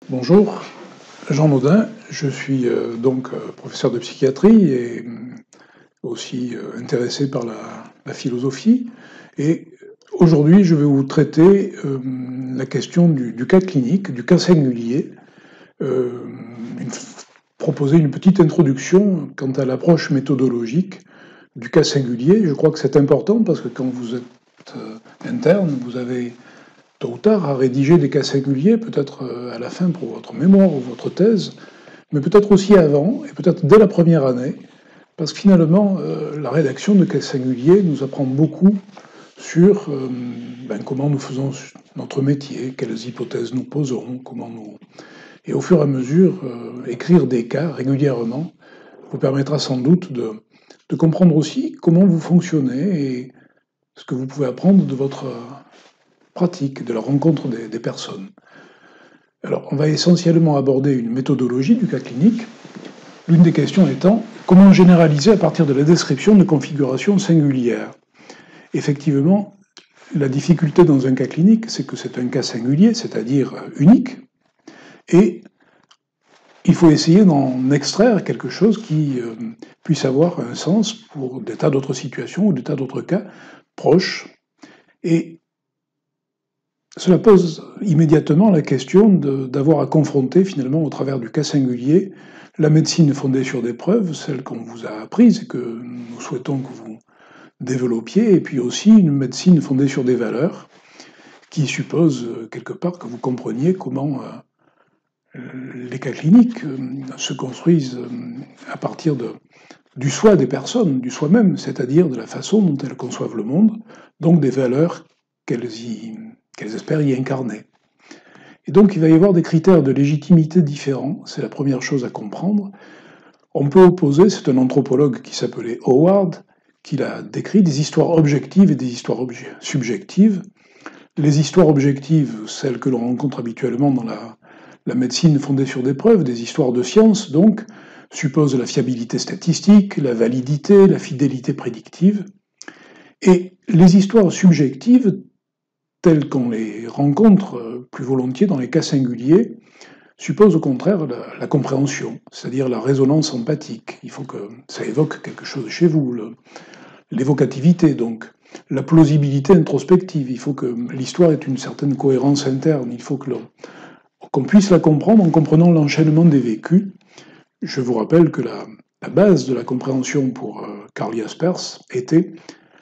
Bonjour, Jean Naudin, je suis professeur de psychiatrie et aussi intéressé par la philosophie. Et aujourd'hui, je vais vous traiter la question du cas clinique, du cas singulier, euh, proposer une petite introduction quant à l'approche méthodologique du cas singulier. Je crois que c'est important parce que quand vous êtes interne, vous avez tôt ou tard à rédiger des cas singuliers, peut-être à la fin pour votre mémoire ou votre thèse, mais peut-être aussi avant, et peut-être dès la première année, parce que finalement, la rédaction de cas singuliers nous apprend beaucoup sur comment nous faisons notre métier, quelles hypothèses nous posons, comment nous... Et au fur et à mesure, écrire des cas régulièrement vous permettra sans doute de comprendre aussi comment vous fonctionnez et ce que vous pouvez apprendre de votre pratique, de la rencontre des personnes. Alors, on va essentiellement aborder une méthodologie du cas clinique, l'une des questions étant comment généraliser à partir de la description de configurations singulières. Effectivement, la difficulté dans un cas clinique, c'est que c'est un cas singulier, c'est-à-dire unique, et il faut essayer d'en extraire quelque chose qui puisse avoir un sens pour des tas d'autres situations ou des tas d'autres cas proches. Et cela pose immédiatement la question d'avoir à confronter finalement au travers du cas singulier la médecine fondée sur des preuves, celle qu'on vous a apprise et que nous souhaitons que vous développiez, et puis aussi une médecine fondée sur des valeurs qui suppose quelque part que vous compreniez comment les cas cliniques se construisent à partir du soi des personnes, du soi-même, c'est-à-dire de la façon dont elles conçoivent le monde, donc des valeurs qu'elles espèrent y incarner. Et donc il va y avoir des critères de légitimité différents, c'est la première chose à comprendre. On peut opposer, c'est un anthropologue qui s'appelait Howard, qui a décrit des histoires objectives et des histoires subjectives. Les histoires objectives, celles que l'on rencontre habituellement dans la médecine fondée sur des preuves, des histoires de science, donc, supposent la fiabilité statistique, la validité, la fidélité prédictive. Et les histoires subjectives, telles qu'on les rencontre plus volontiers dans les cas singuliers, supposent au contraire la compréhension, c'est-à-dire la résonance empathique. Il faut que ça évoque quelque chose chez vous, l'évocativité, donc la plausibilité introspective. Il faut que l'histoire ait une certaine cohérence interne. Il faut qu'on puisse la comprendre en comprenant l'enchaînement des vécus. Je vous rappelle que la base de la compréhension pour Karl Jaspers était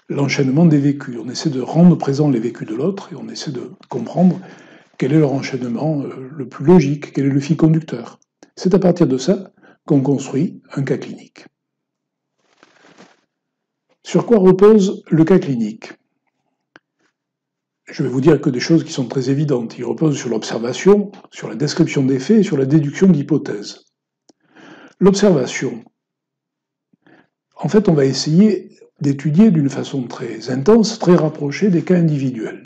l'enchaînement des vécus. On essaie de rendre présent les vécus de l'autre et on essaie de comprendre quel est leur enchaînement le plus logique, quel est le fil conducteur. C'est à partir de ça qu'on construit un cas clinique. Sur quoi repose le cas clinique ? Je vais vous dire que des choses qui sont très évidentes. Il repose sur l'observation, sur la description des faits et sur la déduction d'hypothèses. L'observation. En fait, on va essayer d'étudier d'une façon très intense, très rapprochée des cas individuels.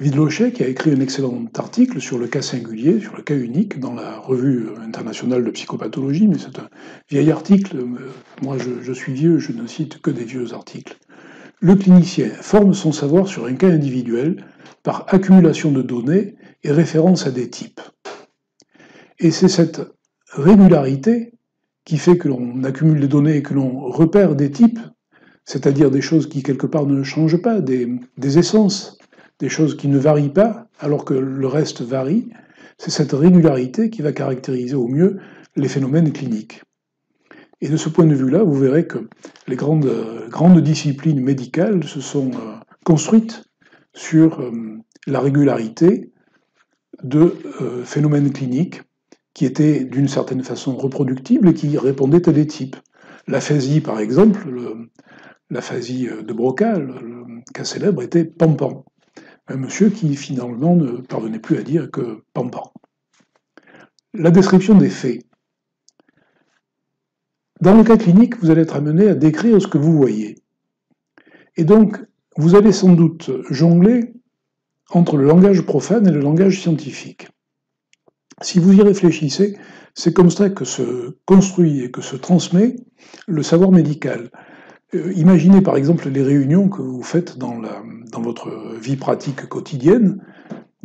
Vidlochet, qui a écrit un excellent article sur le cas singulier, sur le cas unique, dans la revue internationale de psychopathologie, mais c'est un vieil article. Moi, je suis vieux, je ne cite que des vieux articles. Le clinicien forme son savoir sur un cas individuel par accumulation de données et référence à des types. Et c'est cette régularité qui fait que l'on accumule des données et que l'on repère des types, c'est-à-dire des choses qui quelque part ne changent pas, des essences, des choses qui ne varient pas alors que le reste varie. C'est cette régularité qui va caractériser au mieux les phénomènes cliniques. Et de ce point de vue-là, vous verrez que les grandes disciplines médicales se sont construites sur la régularité de phénomènes cliniques qui étaient d'une certaine façon reproductibles et qui répondaient à des types. L'aphasie, par exemple, l'aphasie de Broca, le cas célèbre, était Pampan. Un monsieur qui finalement ne parvenait plus à dire que Pampan. La description des faits. Dans le cas clinique, vous allez être amené à décrire ce que vous voyez. Et donc, vous allez sans doute jongler entre le langage profane et le langage scientifique. Si vous y réfléchissez, c'est comme ça que se construit et que se transmet le savoir médical. Imaginez par exemple les réunions que vous faites dans votre vie pratique quotidienne.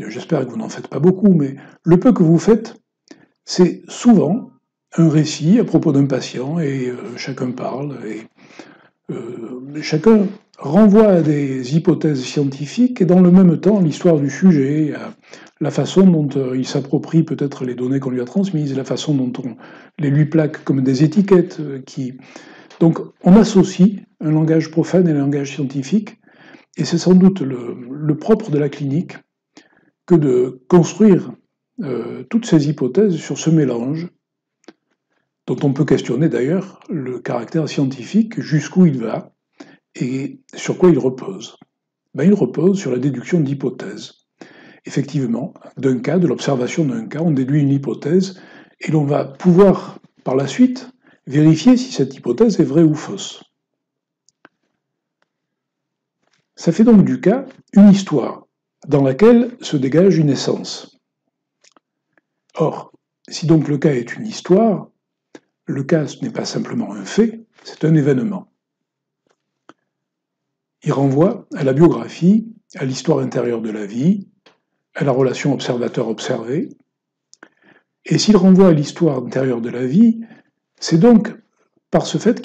J'espère que vous n'en faites pas beaucoup, mais le peu que vous faites, c'est souvent un récit à propos d'un patient, et chacun parle, et chacun renvoie à des hypothèses scientifiques, et dans le même temps, l'histoire du sujet, la façon dont il s'approprie peut-être les données qu'on lui a transmises, la façon dont on les lui plaque comme des étiquettes. Donc on associe un langage profane et un langage scientifique, et c'est sans doute le propre de la clinique que de construire toutes ces hypothèses sur ce mélange, dont on peut questionner d'ailleurs le caractère scientifique, jusqu'où il va, et sur quoi il repose. Il repose sur la déduction d'hypothèses. Effectivement, d'un cas, de l'observation d'un cas, on déduit une hypothèse, et l'on va pouvoir, par la suite, vérifier si cette hypothèse est vraie ou fausse. Ça fait donc du cas une histoire, dans laquelle se dégage une essence. Or, si donc le cas est une histoire, le cas ce n'est pas simplement un fait, c'est un événement. Il renvoie à la biographie, à l'histoire intérieure de la vie, à la relation observateur-observé. Et s'il renvoie à l'histoire intérieure de la vie, c'est donc par ce fait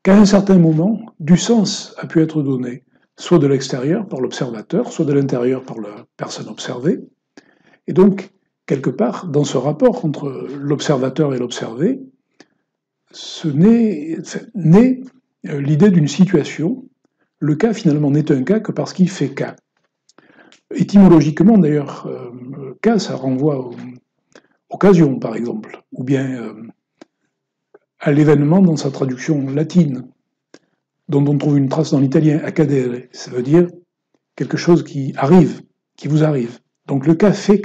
qu'à un certain moment, du sens a pu être donné, soit de l'extérieur par l'observateur, soit de l'intérieur par la personne observée. Et donc, quelque part, dans ce rapport entre l'observateur et l'observé, naît l'idée d'une situation. Le cas, finalement, n'est un cas que parce qu'il fait cas. Étymologiquement, d'ailleurs, cas, ça renvoie aux occasion, par exemple, ou bien à l'événement dans sa traduction latine, dont on trouve une trace dans l'italien, accadere, ça veut dire quelque chose qui arrive, qui vous arrive. Donc le cas, fait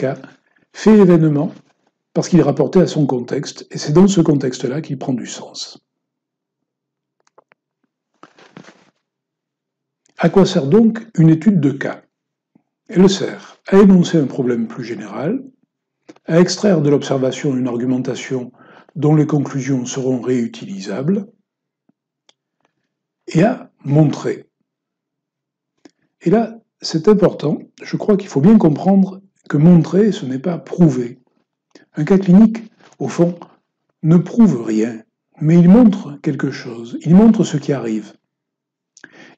événement, parce qu'il est rapporté à son contexte, et c'est dans ce contexte-là qu'il prend du sens. À quoi sert donc une étude de cas? Elle sert à énoncer un problème plus général, à extraire de l'observation une argumentation dont les conclusions seront réutilisables, et à montrer. Et là, c'est important, je crois qu'il faut bien comprendre que montrer, ce n'est pas prouver. Un cas clinique, au fond, ne prouve rien, mais il montre quelque chose, il montre ce qui arrive.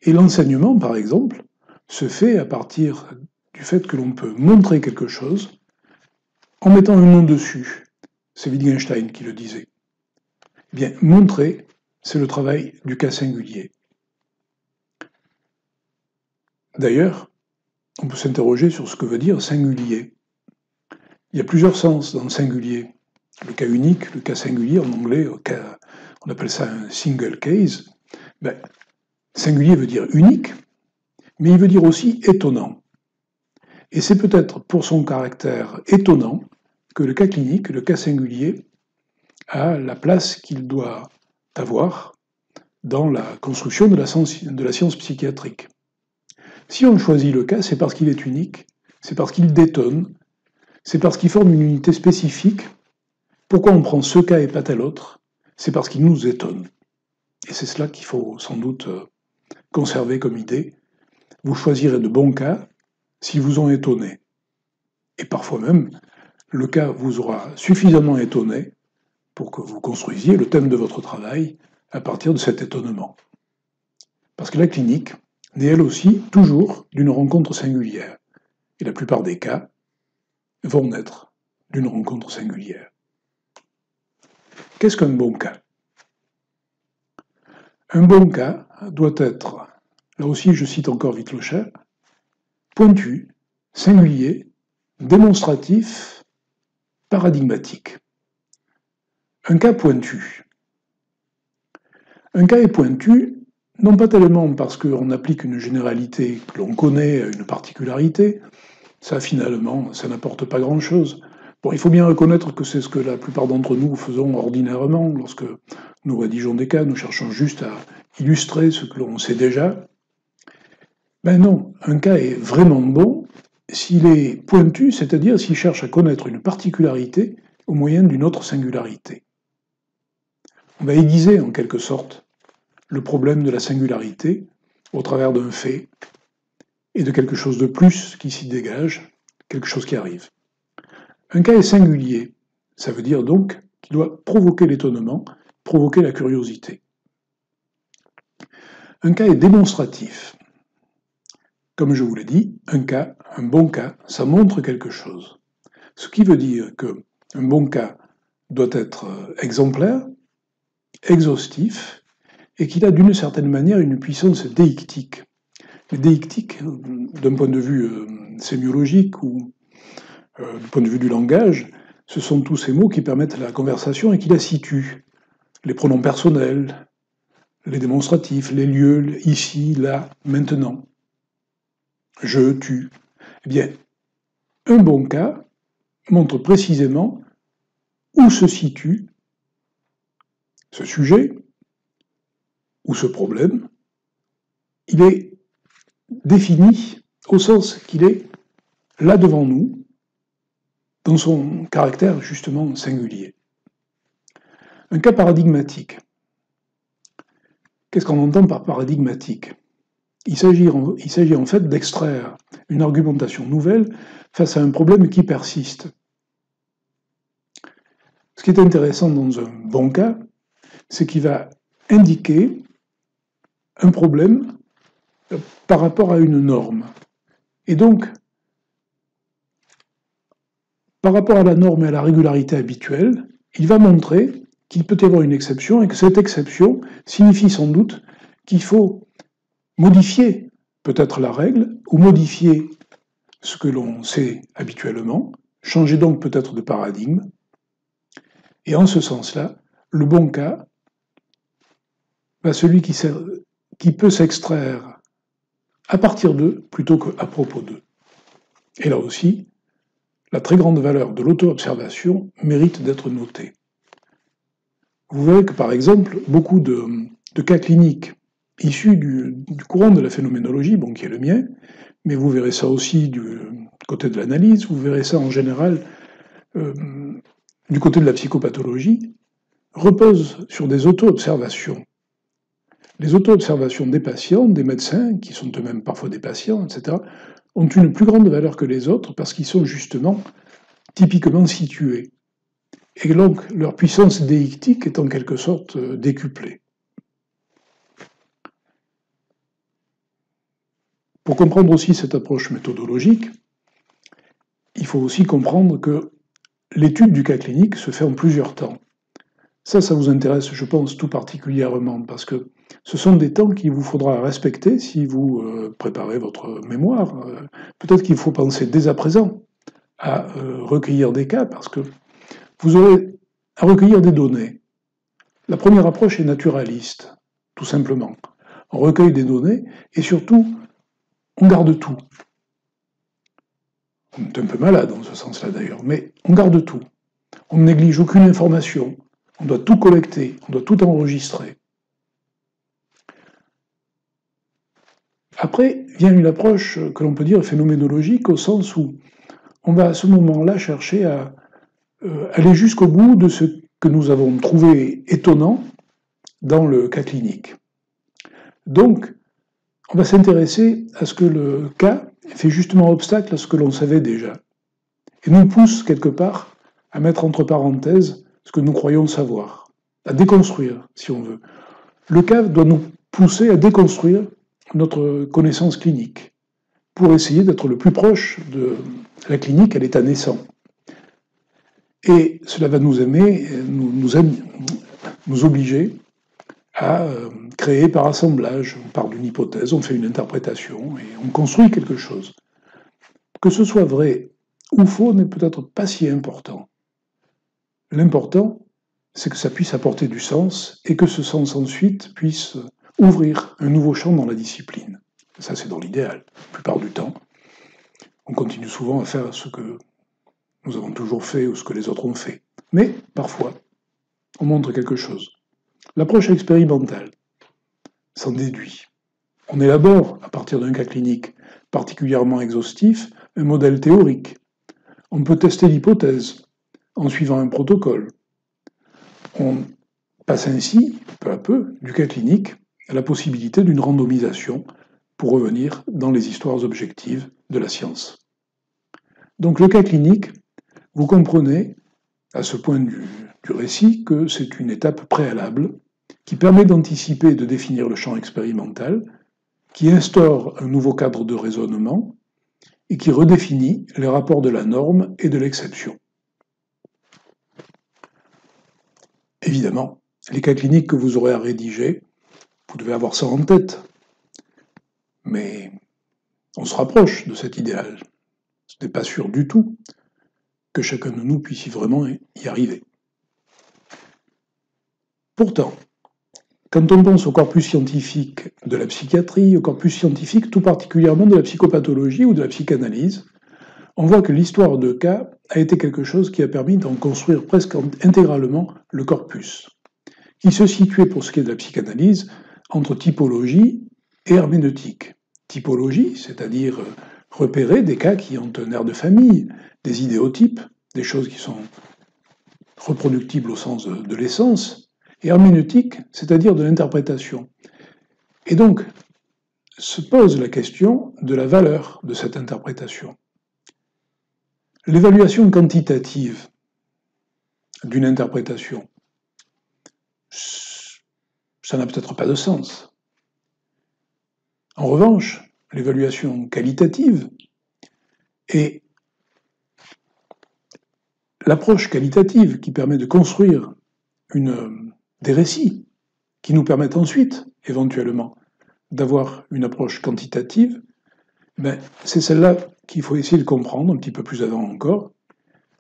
Et l'enseignement, par exemple, se fait à partir du fait que l'on peut montrer quelque chose en mettant un nom dessus. C'est Wittgenstein qui le disait. Eh bien, montrer, c'est le travail du cas singulier. D'ailleurs, on peut s'interroger sur ce que veut dire singulier. Il y a plusieurs sens dans le singulier. Le cas unique, le cas singulier, en anglais, on appelle ça un single case. Singulier veut dire unique, mais il veut dire aussi étonnant. Et c'est peut-être pour son caractère étonnant que le cas clinique, le cas singulier, a la place qu'il doit avoir dans la construction de la science psychiatrique. Si on choisit le cas, c'est parce qu'il est unique, c'est parce qu'il détonne, c'est parce qu'il forme une unité spécifique. Pourquoi on prend ce cas et pas tel autre? C'est parce qu'il nous étonne. Et c'est cela qu'il faut sans doute conserver comme idée. Vous choisirez de bons cas s'ils vous ont étonné. Et parfois même, le cas vous aura suffisamment étonné pour que vous construisiez le thème de votre travail à partir de cet étonnement. Parce que la clinique naît elle aussi toujours d'une rencontre singulière. Et la plupart des cas vont naître d'une rencontre singulière. Qu'est-ce qu'un bon cas? Un bon cas doit être, là aussi je cite encore Wittlocher, pointu, singulier, démonstratif, paradigmatique. Un cas pointu. Un cas est pointu, non pas tellement parce qu'on applique une généralité que l'on connaît à une particularité, ça finalement, ça n'apporte pas grand-chose. Bon, il faut bien reconnaître que c'est ce que la plupart d'entre nous faisons ordinairement. Lorsque nous rédigeons des cas, nous cherchons juste à illustrer ce que l'on sait déjà. Ben non, un cas est vraiment bon s'il est pointu, c'est-à-dire s'il cherche à connaître une particularité au moyen d'une autre singularité. On va aiguiser en quelque sorte le problème de la singularité au travers d'un fait, et de quelque chose de plus qui s'y dégage, quelque chose qui arrive. Un cas est singulier, ça veut dire donc qu'il doit provoquer l'étonnement, provoquer la curiosité. Un cas est démonstratif. Comme je vous l'ai dit, un cas, un bon cas, ça montre quelque chose. Ce qui veut dire qu'un bon cas doit être exemplaire, exhaustif, et qu'il a d'une certaine manière une puissance déictique. Les déictiques, d'un point de vue sémiologique ou du point de vue du langage, ce sont tous ces mots qui permettent la conversation et qui la situent. Les pronoms personnels, les démonstratifs, les lieux, ici, là, maintenant. Je, tu. Eh bien, un bon cas montre précisément où se situe ce sujet ou ce problème. Il est défini au sens qu'il est là devant nous, dans son caractère justement singulier. Un cas paradigmatique. Qu'est-ce qu'on entend par paradigmatique ? Il s'agit en fait d'extraire une argumentation nouvelle face à un problème qui persiste. Ce qui est intéressant dans un bon cas, c'est qu'il va indiquer un problème par rapport à une norme. Et donc, par rapport à la norme et à la régularité habituelle, il va montrer qu'il peut y avoir une exception et que cette exception signifie sans doute qu'il faut modifier peut-être la règle ou modifier ce que l'on sait habituellement, changer donc peut-être de paradigme. Et en ce sens-là, le bon cas, celui qui peut s'extraire à partir d'eux plutôt qu'à propos d'eux. Et là aussi, la très grande valeur de l'auto-observation mérite d'être notée. Vous verrez que par exemple, beaucoup de cas cliniques issus du courant de la phénoménologie, qui est le mien, mais vous verrez ça aussi du côté de l'analyse, vous verrez ça en général du côté de la psychopathologie, reposent sur des auto-observations. Les auto-observations des patients, des médecins, qui sont eux-mêmes parfois des patients, etc., ont une plus grande valeur que les autres parce qu'ils sont justement typiquement situés. Et donc leur puissance déictique est en quelque sorte décuplée. Pour comprendre aussi cette approche méthodologique, il faut aussi comprendre que l'étude du cas clinique se fait en plusieurs temps. Ça vous intéresse, je pense, tout particulièrement, parce que ce sont des temps qu'il vous faudra respecter si vous préparez votre mémoire. Peut-être qu'il faut penser dès à présent à recueillir des cas, parce que vous aurez à recueillir des données. La première approche est naturaliste, tout simplement. On recueille des données, et surtout, on garde tout. On est un peu malade dans ce sens-là d'ailleurs, mais on garde tout. On ne néglige aucune information. On doit tout collecter, on doit tout enregistrer. Après vient une approche que l'on peut dire phénoménologique, au sens où on va à ce moment-là chercher à aller jusqu'au bout de ce que nous avons trouvé étonnant dans le cas clinique. Donc, on va s'intéresser à ce que le cas fait justement obstacle à ce que l'on savait déjà, et nous pousse quelque part à mettre entre parenthèses ce que nous croyons savoir, à déconstruire, si on veut. Le cas doit nous pousser à déconstruire notre connaissance clinique, pour essayer d'être le plus proche de la clinique à l'état naissant. Et cela va nous obliger à créer par assemblage, on part d'une hypothèse, on fait une interprétation et on construit quelque chose. Que ce soit vrai ou faux n'est peut-être pas si important. L'important, c'est que ça puisse apporter du sens et que ce sens ensuite puisse ouvrir un nouveau champ dans la discipline. Ça, c'est dans l'idéal. La plupart du temps, on continue souvent à faire ce que nous avons toujours fait ou ce que les autres ont fait. Mais, parfois, on montre quelque chose. L'approche expérimentale s'en déduit. On élabore, à partir d'un cas clinique particulièrement exhaustif, un modèle théorique. On peut tester l'hypothèse en suivant un protocole. On passe ainsi, peu à peu, du cas clinique à la possibilité d'une randomisation pour revenir dans les histoires objectives de la science. Donc le cas clinique, vous comprenez, à ce point du récit, que c'est une étape préalable qui permet d'anticiper et de définir le champ expérimental, qui instaure un nouveau cadre de raisonnement et qui redéfinit les rapports de la norme et de l'exception. Évidemment, les cas cliniques que vous aurez à rédiger, vous devez avoir ça en tête. Mais on se rapproche de cet idéal. Ce n'est pas sûr du tout que chacun de nous puisse vraiment y arriver. Pourtant, quand on pense au corpus scientifique de la psychiatrie, au corpus scientifique tout particulièrement de la psychopathologie ou de la psychanalyse, on voit que l'histoire de cas a été quelque chose qui a permis d'en construire presque intégralement le corpus, qui se situait pour ce qui est de la psychanalyse entre typologie et herméneutique. Typologie, c'est-à-dire repérer des cas qui ont un air de famille, des idéotypes, des choses qui sont reproductibles au sens de l'essence, et herméneutique, c'est-à-dire de l'interprétation. Et donc, se pose la question de la valeur de cette interprétation. L'évaluation quantitative d'une interprétation, ça n'a peut-être pas de sens. En revanche, l'évaluation qualitative et l'approche qualitative qui permet de construire des récits qui nous permettent ensuite, éventuellement, d'avoir une approche quantitative, c'est celle-là qu'il faut essayer de comprendre un petit peu plus avant encore,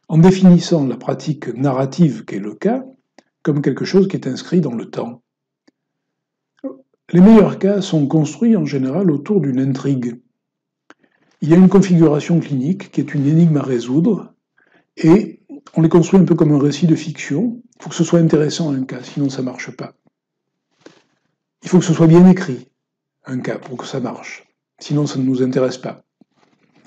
en définissant la pratique narrative qu'est le cas comme quelque chose qui est inscrit dans le temps. Les meilleurs cas sont construits en général autour d'une intrigue. Il y a une configuration clinique qui est une énigme à résoudre, et on les construit un peu comme un récit de fiction. Il faut que ce soit intéressant un cas, sinon ça ne marche pas. Il faut que ce soit bien écrit, un cas, pour que ça marche. Sinon ça ne nous intéresse pas.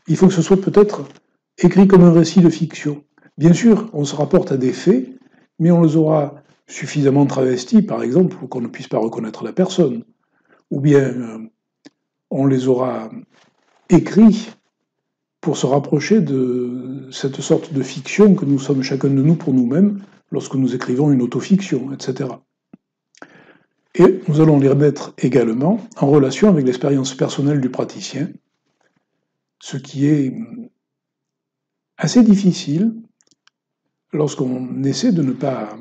Il faut que ce soit peut-être écrit comme un récit de fiction. Bien sûr, on se rapporte à des faits, mais on les aura suffisamment travestis, par exemple, pour qu'on ne puisse pas reconnaître la personne. Ou bien on les aura écrits pour se rapprocher de cette sorte de fiction que nous sommes chacun de nous pour nous-mêmes lorsque nous écrivons une autofiction, etc. Et nous allons les remettre également en relation avec l'expérience personnelle du praticien, ce qui est assez difficile lorsqu'on essaie de ne pas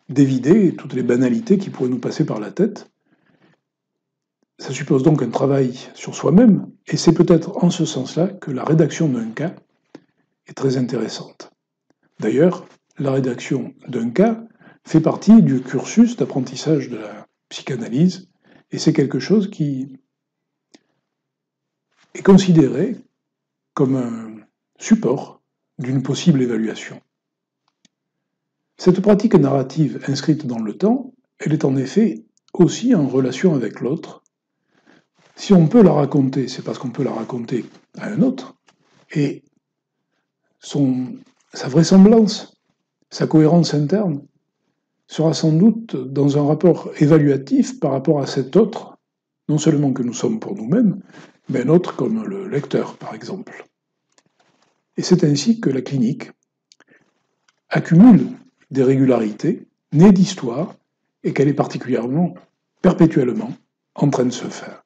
d'évider toutes les banalités qui pourraient nous passer par la tête. Ça suppose donc un travail sur soi-même, et c'est peut-être en ce sens-là que la rédaction d'un cas est très intéressante. D'ailleurs, la rédaction d'un cas fait partie du cursus d'apprentissage de la psychanalyse, et c'est quelque chose qui est considéré comme un support d'une possible évaluation. Cette pratique narrative inscrite dans le temps, elle est en effet aussi en relation avec l'autre. Si on peut la raconter, c'est parce qu'on peut la raconter à un autre, et sa vraisemblance, sa cohérence interne, sera sans doute dans un rapport évaluatif par rapport à cet autre, non seulement que nous sommes pour nous-mêmes, mais un autre comme le lecteur, par exemple. Et c'est ainsi que la clinique accumule des régularités nées d'histoire et qu'elle est particulièrement, perpétuellement, en train de se faire.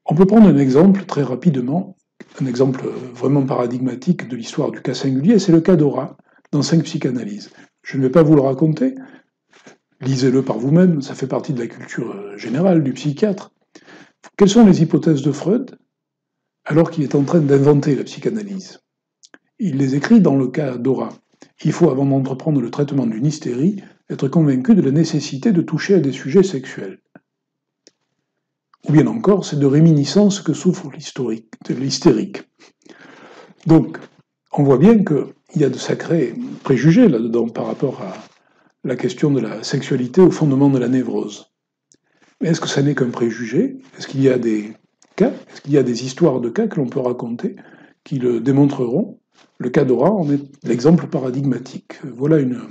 On peut prendre un exemple très rapidement, un exemple vraiment paradigmatique de l'histoire du cas singulier, c'est le cas d'Aura dans 5 psychanalyses. Je ne vais pas vous le raconter, lisez-le par vous-même, ça fait partie de la culture générale du psychiatre. Quelles sont les hypothèses de Freud alors qu'il est en train d'inventer la psychanalyse? Il les écrit dans le cas d'Aura. Il faut, avant d'entreprendre le traitement d'une hystérie, être convaincu de la nécessité de toucher à des sujets sexuels. Ou bien encore, c'est de réminiscences que souffre l'hystérique. Donc, on voit bien qu'il y a de sacrés préjugés là-dedans par rapport à la question de la sexualité au fondement de la névrose. Mais est-ce que ça n'est qu'un préjugé? Est-ce qu'il y a des cas, est-ce qu'il y a des histoires de cas que l'on peut raconter qui le démontreront? Le cas d'Aura en est l'exemple paradigmatique. Voilà une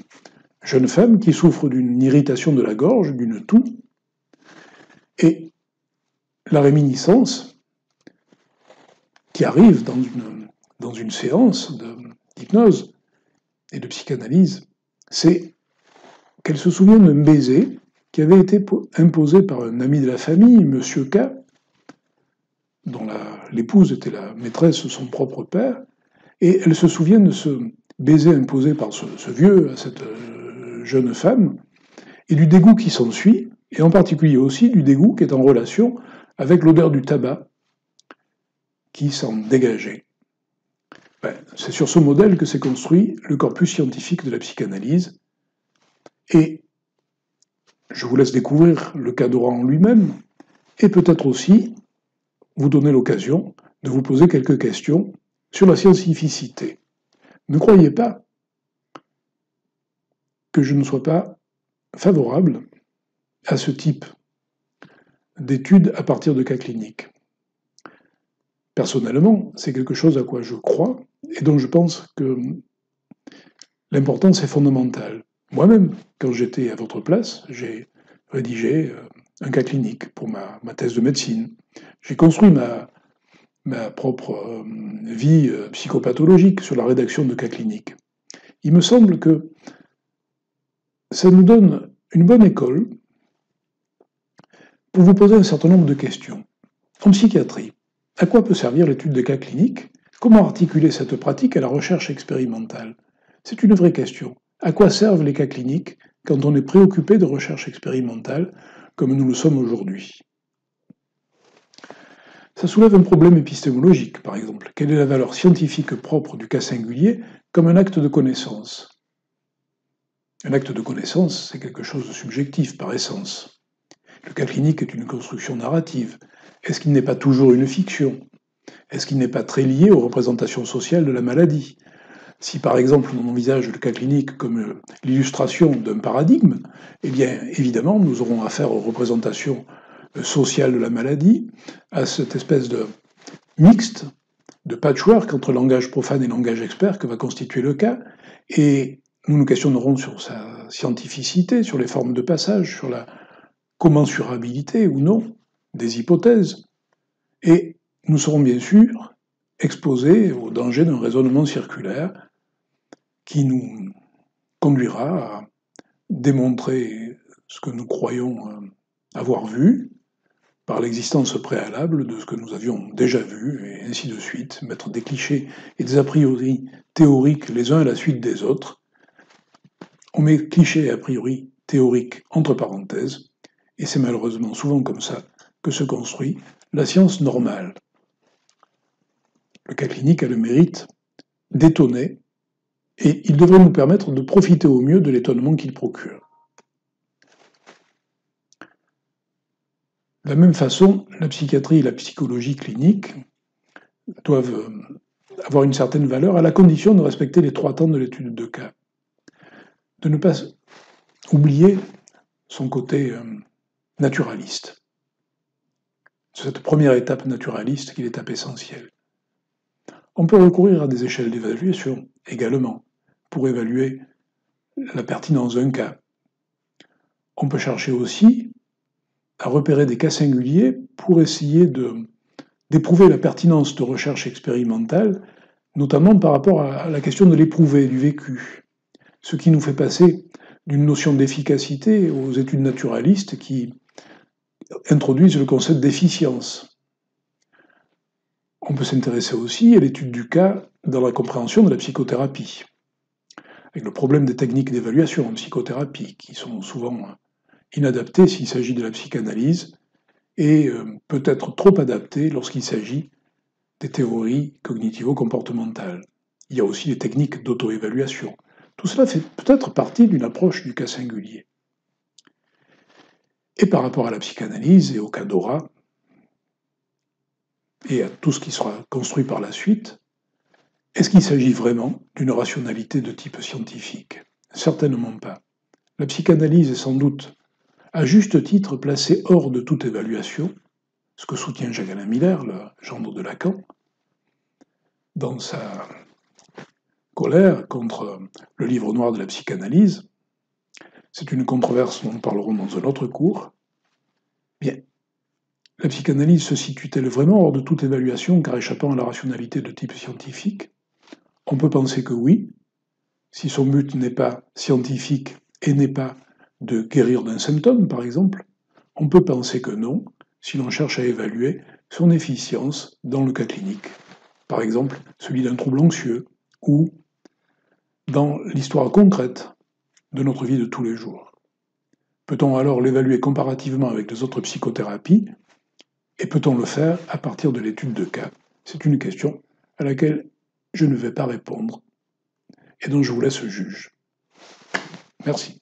jeune femme qui souffre d'une irritation de la gorge, d'une toux, Et la réminiscence qui arrive dans une séance d'hypnose et de psychanalyse, c'est qu'elle se souvient d'un baiser qui avait été imposé par un ami de la famille, Monsieur K, dont l'épouse était la maîtresse de son propre père, et elle se souvient de ce baiser imposé par ce vieux à cette jeune femme, et du dégoût qui s'ensuit, et en particulier aussi du dégoût qui est en relation avec l'odeur du tabac qui s'en dégageait. C'est sur ce modèle que s'est construit le corpus scientifique de la psychanalyse, et je vous laisse découvrir le cas d'Oran en lui-même, et peut-être aussi vous donner l'occasion de vous poser quelques questions sur la scientificité. Ne croyez pas que je ne sois pas favorable à ce type d'études à partir de cas cliniques. Personnellement, c'est quelque chose à quoi je crois et dont je pense que l'importance est fondamentale. Moi-même, quand j'étais à votre place, j'ai rédigé un cas clinique pour ma thèse de médecine. J'ai construit ma propre vie psychopathologique sur la rédaction de cas cliniques. Il me semble que ça nous donne une bonne école pour vous poser un certain nombre de questions. En psychiatrie, à quoi peut servir l'étude de cas cliniques? Comment articuler cette pratique à la recherche expérimentale? C'est une vraie question. À quoi servent les cas cliniques quand on est préoccupé de recherche expérimentale comme nous le sommes aujourd'hui? Ça soulève un problème épistémologique, par exemple. Quelle est la valeur scientifique propre du cas singulier comme un acte de connaissance? Un acte de connaissance, c'est quelque chose de subjectif par essence. Le cas clinique est une construction narrative. Est-ce qu'il n'est pas toujours une fiction? Est-ce qu'il n'est pas très lié aux représentations sociales de la maladie? Si par exemple on envisage le cas clinique comme l'illustration d'un paradigme, eh bien évidemment nous aurons affaire aux représentations sociales de la maladie, à cette espèce de mixte, de patchwork entre langage profane et langage expert que va constituer le cas, et nous nous questionnerons sur sa scientificité, sur les formes de passage, sur la commensurabilité ou non des hypothèses, et nous serons bien sûr exposés au danger d'un raisonnement circulaire qui nous conduira à démontrer ce que nous croyons avoir vu par l'existence préalable de ce que nous avions déjà vu, et ainsi de suite, mettre des clichés et des a priori théoriques les uns à la suite des autres. On met clichés et a priori théoriques entre parenthèses, et c'est malheureusement souvent comme ça que se construit la science normale. Le cas clinique a le mérite d'étonner, et il devrait nous permettre de profiter au mieux de l'étonnement qu'il procure. De la même façon, la psychiatrie et la psychologie clinique doivent avoir une certaine valeur à la condition de respecter les 3 temps de l'étude de cas. De ne pas oublier son côté naturaliste. C'est cette première étape naturaliste qui est l'étape essentielle. On peut recourir à des échelles d'évaluation également pour évaluer la pertinence d'un cas. On peut chercher aussi à repérer des cas singuliers pour essayer d'éprouver la pertinence de recherche expérimentale, notamment par rapport à la question de l'éprouvé, du vécu. Ce qui nous fait passer d'une notion d'efficacité aux études naturalistes qui introduisent le concept d'efficience. On peut s'intéresser aussi à l'étude du cas dans la compréhension de la psychothérapie, avec le problème des techniques d'évaluation en psychothérapie, qui sont souvent inadaptées s'il s'agit de la psychanalyse, et peut-être trop adaptées lorsqu'il s'agit des théories cognitivo-comportementales. Il y a aussi les techniques d'auto-évaluation. Tout cela fait peut-être partie d'une approche du cas singulier. Et par rapport à la psychanalyse et au cas d'Ora, et à tout ce qui sera construit par la suite, est-ce qu'il s'agit vraiment d'une rationalité de type scientifique? Certainement pas. La psychanalyse est sans doute, à juste titre, placée hors de toute évaluation, ce que soutient Jacques-Alain Miller, le gendre de Lacan, dans sa colère contre le livre noir de la psychanalyse. C'est une controverse dont nous parlerons dans un autre cours. Bien, La psychanalyse se situe-t-elle vraiment hors de toute évaluation car échappant à la rationalité de type scientifique? On peut penser que oui, si son but n'est pas scientifique et n'est pas de guérir d'un symptôme, par exemple. On peut penser que non, si l'on cherche à évaluer son efficience dans le cas clinique. Par exemple, celui d'un trouble anxieux ou dans l'histoire concrète de notre vie de tous les jours. Peut-on alors l'évaluer comparativement avec les autres psychothérapies? Et peut-on le faire à partir de l'étude de cas? C'est une question à laquelle je ne vais pas répondre et dont je vous laisse juge. Merci.